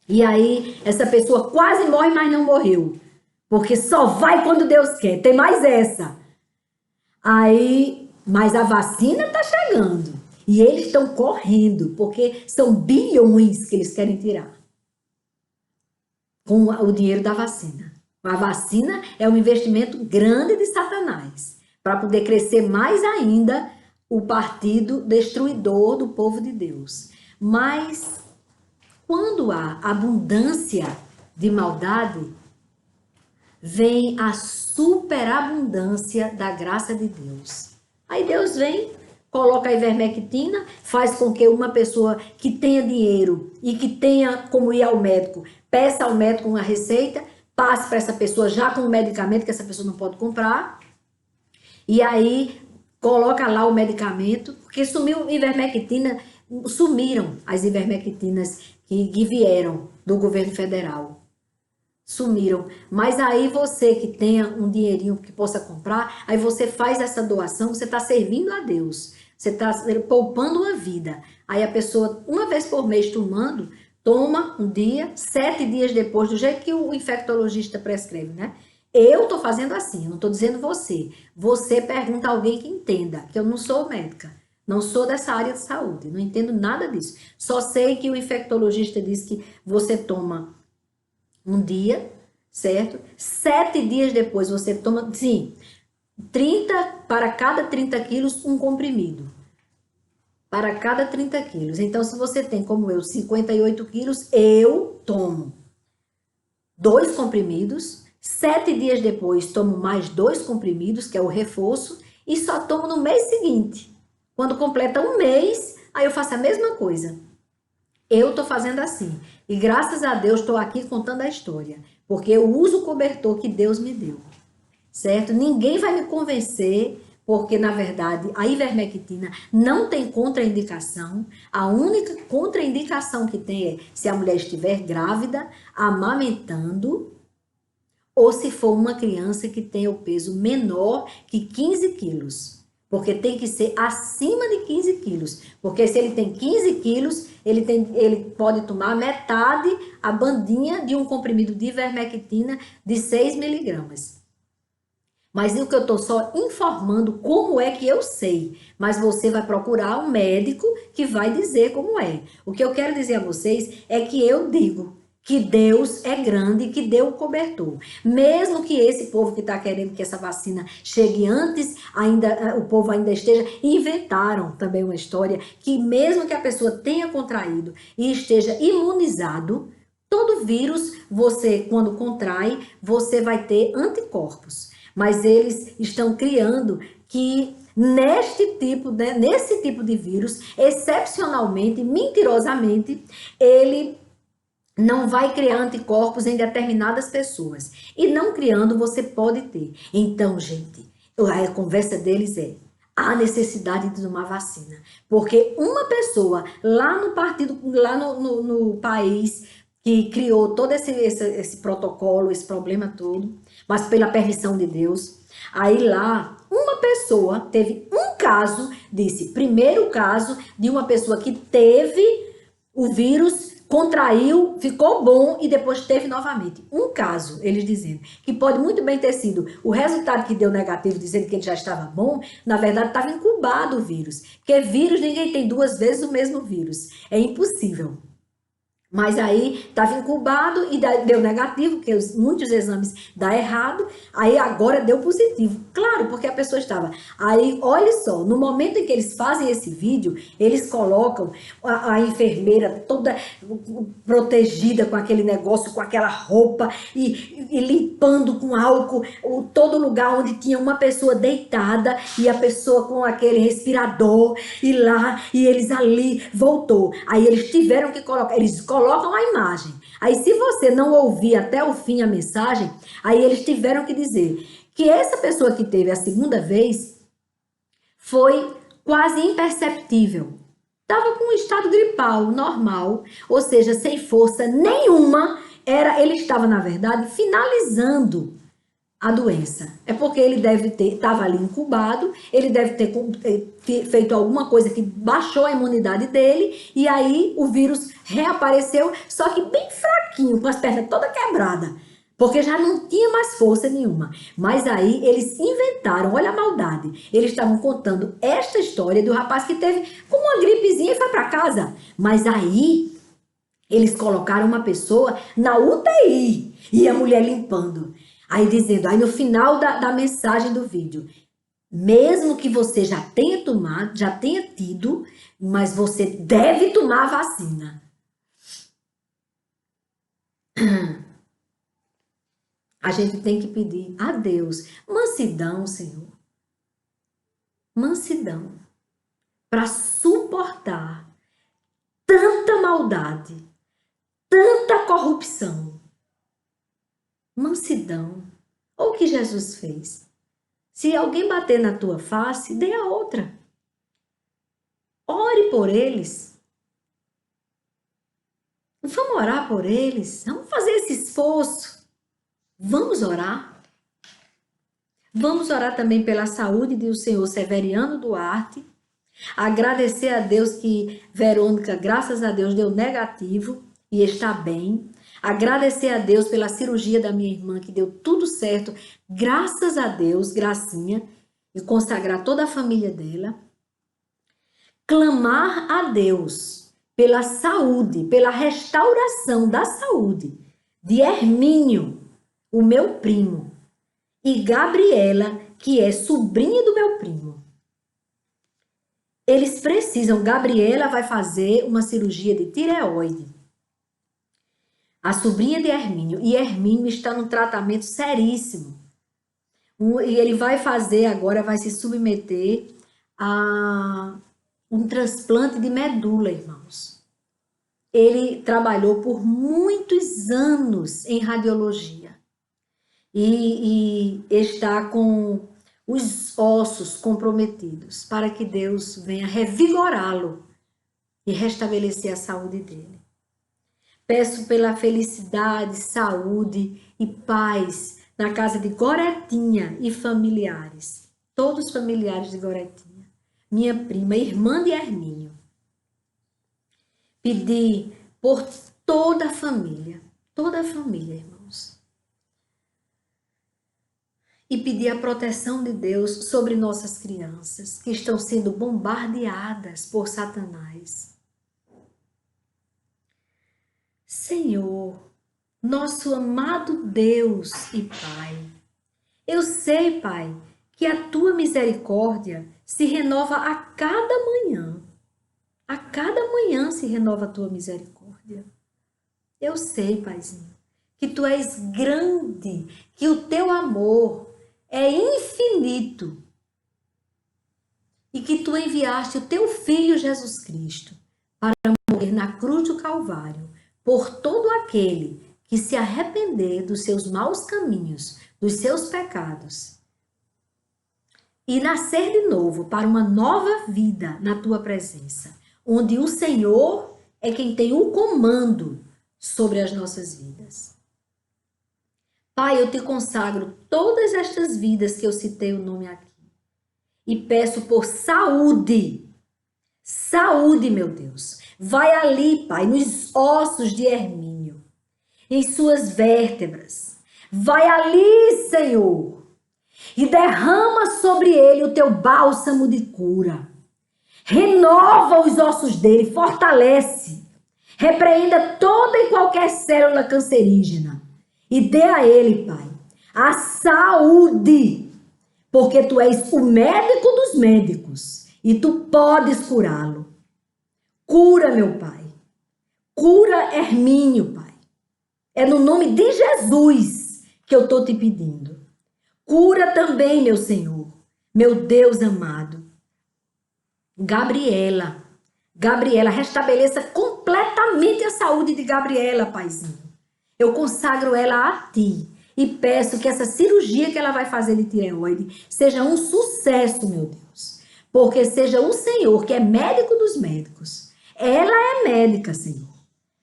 A: e aí essa pessoa quase morre, mas não morreu. Porque só vai quando Deus quer. Tem mais essa. Mas a vacina está chegando. E eles estão correndo, porque são bilhões que eles querem tirar. com o dinheiro da vacina. A vacina é um investimento grande de Satanás, para poder crescer mais ainda o partido destruidor do povo de Deus. Mas quando há abundância de maldade, vem a superabundância da graça de Deus. Aí Deus vem, coloca a ivermectina, faz com que uma pessoa que tenha dinheiro e que tenha como ir ao médico, peça ao médico uma receita, passe para essa pessoa já com o medicamento que essa pessoa não pode comprar, e aí coloca lá o medicamento, porque sumiu ivermectina, sumiram as ivermectinas que vieram do governo federal. Sumiram. Mas aí você que tenha um dinheirinho que possa comprar, aí você faz essa doação, você está servindo a Deus. Você está poupando uma vida. Aí a pessoa, uma vez por mês tomando, toma um dia, 7 dias depois, do jeito que o infectologista prescreve, né? Eu estou fazendo assim, eu não estou dizendo você. Você pergunta a alguém que entenda, que eu não sou médica. Não sou dessa área de saúde, não entendo nada disso. Só sei que o infectologista diz que você toma um dia, certo? 7 dias depois você toma, sim, 30, para cada 30 quilos, um comprimido. Para cada 30 quilos. Então, se você tem, como eu, 58 quilos, eu tomo 2 comprimidos. 7 dias depois, tomo mais 2 comprimidos, que é o reforço, e só tomo no mês seguinte. Quando completa um mês, aí eu faço a mesma coisa. Eu estou fazendo assim. E graças a Deus estou aqui contando a história. Porque eu uso o cobertor que Deus me deu. Certo? Ninguém vai me convencer, porque na verdade a ivermectina não tem contraindicação. A única contraindicação que tem é se a mulher estiver grávida, amamentando, ou se for uma criança que tenha o peso menor que 15 quilos. Porque tem que ser acima de 15 quilos. Porque se ele tem 15 quilos, ele pode tomar metade a bandinha de um comprimido de ivermectina de 6 miligramas. Mas o que eu estou só informando como é que eu sei. Mas você vai procurar um médico que vai dizer como é. O que eu quero dizer a vocês é que eu digo que Deus é grande e que deu o cobertor. Mesmo que esse povo que está querendo que essa vacina chegue antes, ainda o povo ainda esteja, inventaram também uma história que mesmo que a pessoa tenha contraído e esteja imunizado, todo vírus, você quando contrai, você vai ter anticorpos. Mas eles estão criando que nesse tipo de vírus, excepcionalmente, mentirosamente, ele não vai criar anticorpos em determinadas pessoas. E não criando, você pode ter. Então, gente, a conversa deles é a necessidade de tomar vacina. Porque uma pessoa lá no partido, lá no país que criou todo esse protocolo, esse problema todo, mas pela permissão de Deus, aí lá uma pessoa teve um caso, primeiro caso de uma pessoa que teve o vírus, contraiu, ficou bom e depois teve novamente. Um caso, eles dizendo, que pode muito bem ter sido o resultado que deu negativo, dizendo que ele já estava bom, na verdade estava incubado o vírus. Porque vírus, ninguém tem 2 vezes o mesmo vírus. É impossível. Mas aí estava incubado e deu negativo, porque muitos exames dão errado, aí agora deu positivo. Claro, porque a pessoa estava. Aí, olha só, no momento em que eles fazem esse vídeo, eles colocam a enfermeira toda protegida com aquele negócio, com aquela roupa, e limpando com álcool todo lugar onde tinha uma pessoa deitada, e a pessoa com aquele respirador, e lá, e eles ali, voltou. Aí eles tiveram que colocar, eles colocam a imagem. Aí se você não ouvir até o fim a mensagem, aí eles tiveram que dizer que essa pessoa que teve a segunda vez foi quase imperceptível. Estava com um estado gripal normal, ou seja, sem força nenhuma, ele estava, na verdade, finalizando a doença. É porque ele estava ali incubado, ele deve ter feito alguma coisa que baixou a imunidade dele, e aí o vírus reapareceu, só que bem fraquinho, com as pernas todas quebradas, porque já não tinha mais força nenhuma. Mas aí eles inventaram, olha a maldade, eles estavam contando esta história do rapaz que teve como uma gripezinha e foi para casa. Mas aí Eles colocaram uma pessoa na UTI e a mulher limpando. Aí dizendo, aí no final da mensagem do vídeo, mesmo que você já tenha tomado, já tenha tido, mas você deve tomar a vacina. A gente tem que pedir a Deus mansidão, Senhor. Mansidão. Para suportar tanta maldade, tanta corrupção. Mansidão. Olha o que Jesus fez. Se alguém bater na tua face, dê a outra. Ore por eles. Vamos orar por eles. Vamos fazer esse esforço. Vamos orar. Vamos orar também pela saúde do senhor Severiano Duarte. Agradecer a Deus que Verônica, graças a Deus, deu negativo e está bem. Agradecer a Deus pela cirurgia da minha irmã, que deu tudo certo, graças a Deus, gracinha, e consagrar toda a família dela. Clamar a Deus pela saúde, pela restauração da saúde de Hermínio, o meu primo, e Gabriela, que é sobrinha do meu primo. Eles precisam, Gabriela vai fazer uma cirurgia de tireoide. A sobrinha de Hermínio. E Hermínio está num tratamento seríssimo. E ele vai fazer agora, vai se submeter a um transplante de medula, irmãos. Ele trabalhou por muitos anos em radiologia. E está com os ossos comprometidos, para que Deus venha revigorá-lo e restabelecer a saúde dele. Peço pela felicidade, saúde e paz na casa de Goretinha e familiares, todos familiares de Goretinha, minha prima, irmã de Hermínio. Pedi por toda a família, irmãos. E pedir a proteção de Deus sobre nossas crianças que estão sendo bombardeadas por Satanás. Senhor, nosso amado Deus e Pai, eu sei, Pai, que a Tua misericórdia se renova a cada manhã. A cada manhã se renova a Tua misericórdia. Eu sei, Paizinho, que Tu és grande, que o Teu amor é infinito e que Tu enviaste o Teu Filho Jesus Cristo para morrer na cruz do Calvário por todo aquele que se arrepender dos seus maus caminhos, dos seus pecados e nascer de novo para uma nova vida na Tua presença, onde o Senhor é quem tem o comando sobre as nossas vidas. Pai, eu Te consagro todas estas vidas que eu citei o nome aqui e peço por saúde. Saúde, meu Deus. Vai ali, Pai, nos ossos de Hermínio, em suas vértebras. Vai ali, Senhor, e derrama sobre ele o Teu bálsamo de cura. Renova os ossos dele, fortalece. Repreenda toda e qualquer célula cancerígena. E dê a ele, Pai, a saúde, porque Tu és o médico dos médicos e Tu podes curá-lo. Cura, meu Pai. Cura Hermínio, Pai. É no nome de Jesus que eu estou Te pedindo. Cura também, meu Senhor, meu Deus amado. Gabriela, restabeleça completamente a saúde de Gabriela, Paizinho. Eu consagro ela a Ti e peço que essa cirurgia que ela vai fazer de tireoide seja um sucesso, meu Deus. Porque seja o Senhor, que é médico dos médicos. Ela é médica, Senhor.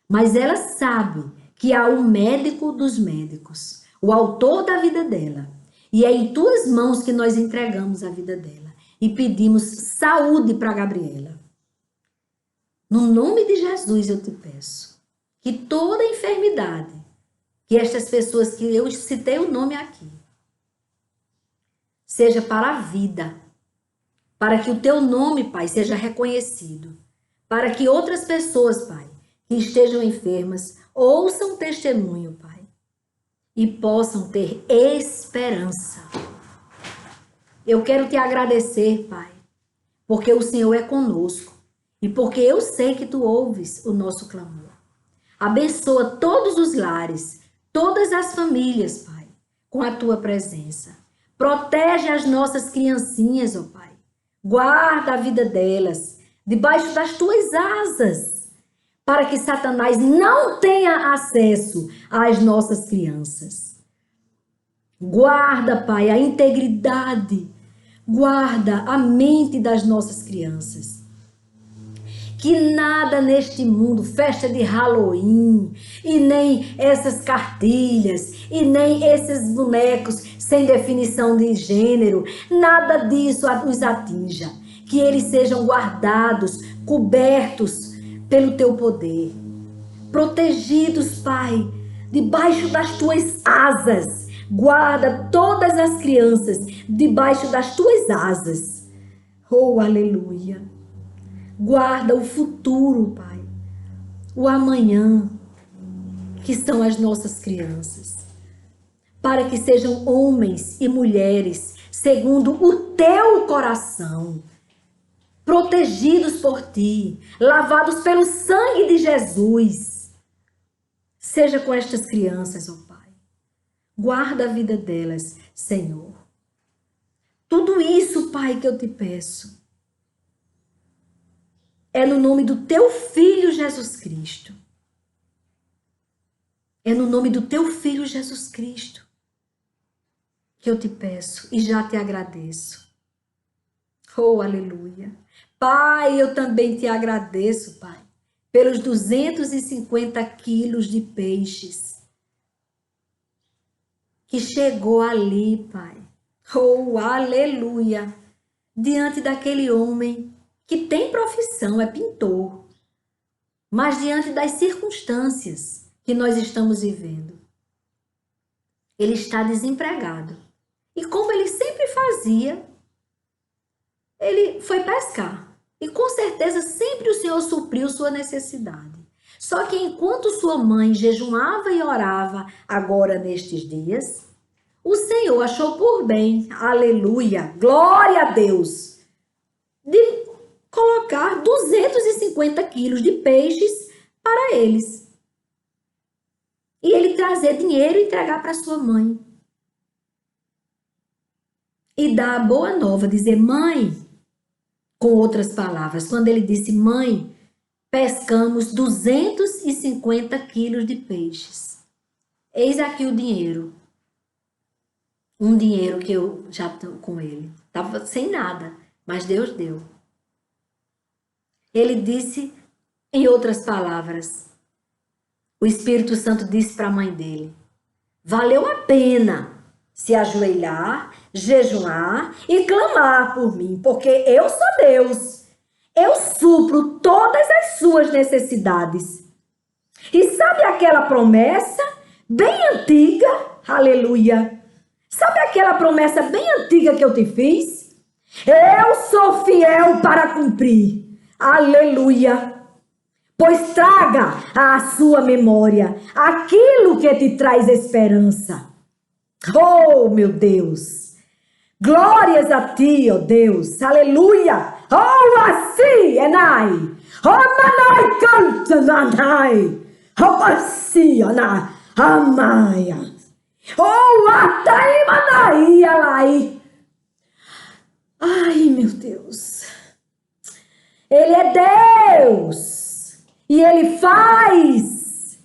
A: Mas ela sabe que há um médico dos médicos, o autor da vida dela. E é em Tuas mãos que nós entregamos a vida dela. E pedimos saúde para Gabriela. No nome de Jesus eu Te peço que toda enfermidade, que estas pessoas que eu citei o nome aqui, seja para a vida, para que o Teu nome, Pai, seja reconhecido, para que outras pessoas, Pai, que estejam enfermas ouçam o testemunho, Pai, e possam ter esperança. Eu quero te agradecer, Pai, porque o Senhor é conosco e porque eu sei que tu ouves o nosso clamor. Abençoa todos os lares, todas as famílias, Pai, com a tua presença. Protege as nossas criancinhas, ó Pai. Guarda a vida delas debaixo das tuas asas, para que Satanás não tenha acesso às nossas crianças. Guarda, Pai, a integridade. Guarda a mente das nossas crianças. Que nada neste mundo, festa de Halloween, e nem essas cartilhas, e nem esses bonecos sem definição de gênero, nada disso os atinja. Que eles sejam guardados, cobertos pelo teu poder. Protegidos, Pai, debaixo das tuas asas. Guarda todas as crianças debaixo das tuas asas. Oh, aleluia. Guarda o futuro, Pai. O amanhã, que são as nossas crianças. Para que sejam homens e mulheres segundo o teu coração. Protegidos por ti, lavados pelo sangue de Jesus. Seja com estas crianças, ó Pai. Guarda a vida delas, Senhor. Tudo isso, Pai, que eu te peço, é no nome do teu Filho Jesus Cristo. É no nome do teu Filho Jesus Cristo que eu te peço e já te agradeço. Oh, aleluia. Pai, eu também te agradeço, Pai, pelos 250 quilos de peixes que chegou ali, Pai. Oh, aleluia. Diante daquele homem que tem profissão, é pintor, mas diante das circunstâncias que nós estamos vivendo, ele está desempregado. E como ele sempre fazia, ele foi pescar. E com certeza sempre o Senhor supriu sua necessidade. Só que enquanto sua mãe jejuava e orava agora nestes dias, o Senhor achou por bem, aleluia, glória a Deus, de colocar 250 quilos de peixes para eles. E ele trazer dinheiro e entregar para sua mãe. E dar a boa nova, dizer, mãe, com outras palavras, quando ele disse, mãe, pescamos 250 quilos de peixes. Eis aqui o dinheiro. Um dinheiro que eu já estou com ele. Estava sem nada, mas Deus deu. Ele disse, em outras palavras, o Espírito Santo disse para a mãe dele, valeu a pena se ajoelhar, jejuar e clamar por mim, porque eu sou Deus. Eu supro todas as suas necessidades. E sabe aquela promessa bem antiga? Aleluia. Sabe aquela promessa bem antiga que eu te fiz? Eu sou fiel para cumprir. Aleluia. Pois traga à sua memória aquilo que te traz esperança. Oh, meu Deus. Glórias a ti, ó Deus. Aleluia. Oh, assim, Enai. Oh, Manai, canta, Manai. Oh, assim, Anai. Amaia. Oh, Atai, Manai, Alai. Ai, meu Deus. Ele é Deus. E Ele faz.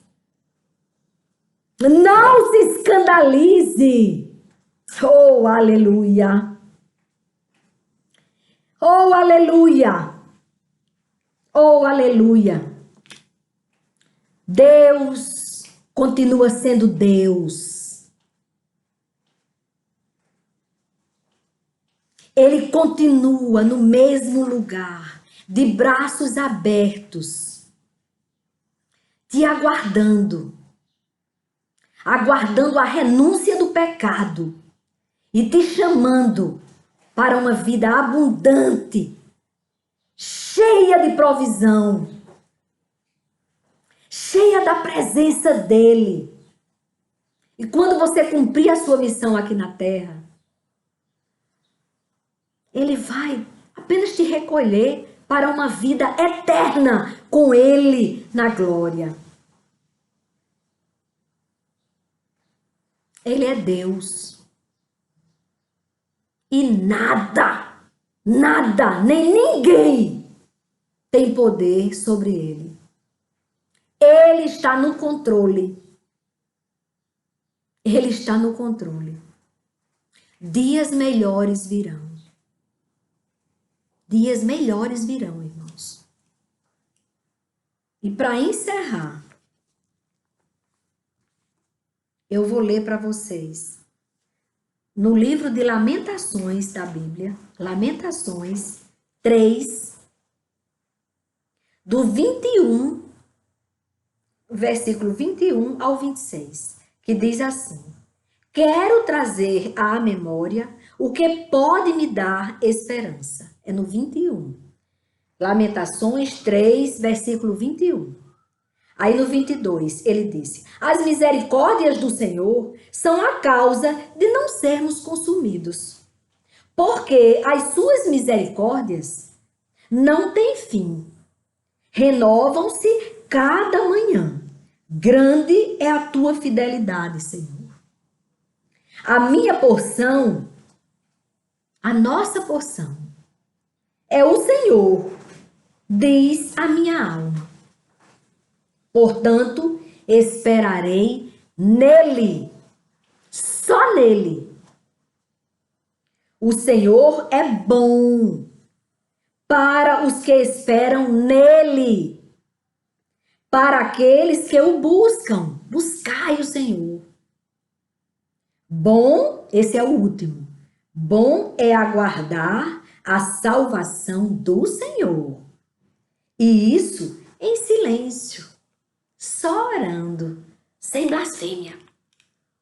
A: Não se escandalize. Oh, aleluia. Oh, aleluia. Oh, aleluia. Deus continua sendo Deus. Ele continua no mesmo lugar, de braços abertos, te aguardando, aguardando a renúncia do pecado e te chamando para uma vida abundante, cheia de provisão. cheia da presença dele. E quando você cumprir a sua missão aqui na terra, ele vai apenas te recolher para uma vida eterna com ele na glória. Ele é Deus. E nada, nem ninguém tem poder sobre ele. Ele está no controle. Ele está no controle. Dias melhores virão. Dias melhores virão, irmãos. E para encerrar, eu vou ler para vocês no livro de Lamentações da Bíblia, Lamentações 3, do 21, versículo 21 ao 26, que diz assim: quero trazer à memória o que pode me dar esperança. É no 21. Lamentações 3, versículo 21. Aí no 22, ele disse: as misericórdias do Senhor são a causa de não sermos consumidos, porque as suas misericórdias não têm fim, renovam-se cada manhã. Grande é a tua fidelidade, Senhor. A minha porção, a nossa porção, é o Senhor, diz a minha alma. Portanto, esperarei nele, só nele. O Senhor é bom para os que esperam nele, para aqueles que o buscam. Buscai o Senhor. Bom, esse é o último. Bom é aguardar a salvação do Senhor. E isso em silêncio, só orando, sem blasfêmia.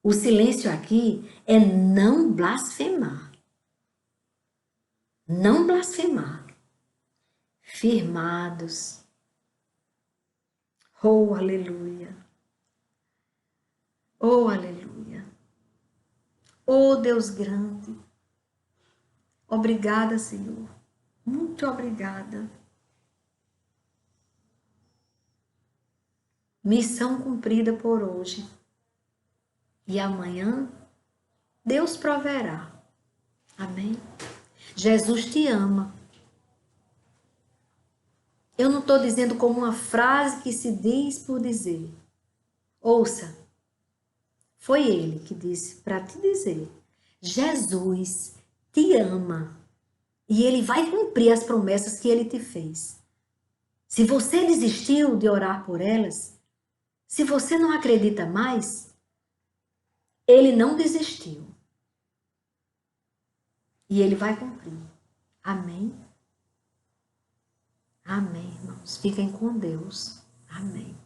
A: O silêncio aqui é não blasfemar. Não blasfemar. Firmados. Oh, aleluia. Oh, aleluia. Oh, Deus grande. Obrigada, Senhor. Muito obrigada. Missão cumprida por hoje. E amanhã, Deus proverá. Amém? Jesus te ama. Eu não estou dizendo como uma frase que se diz por dizer. Ouça. Foi ele que disse para te dizer. Jesus te ama. E ele vai cumprir as promessas que ele te fez. Se você desistiu de orar por elas, se você não acredita mais, ele não desistiu. E ele vai cumprir. Amém? Amém, irmãos. Fiquem com Deus. Amém.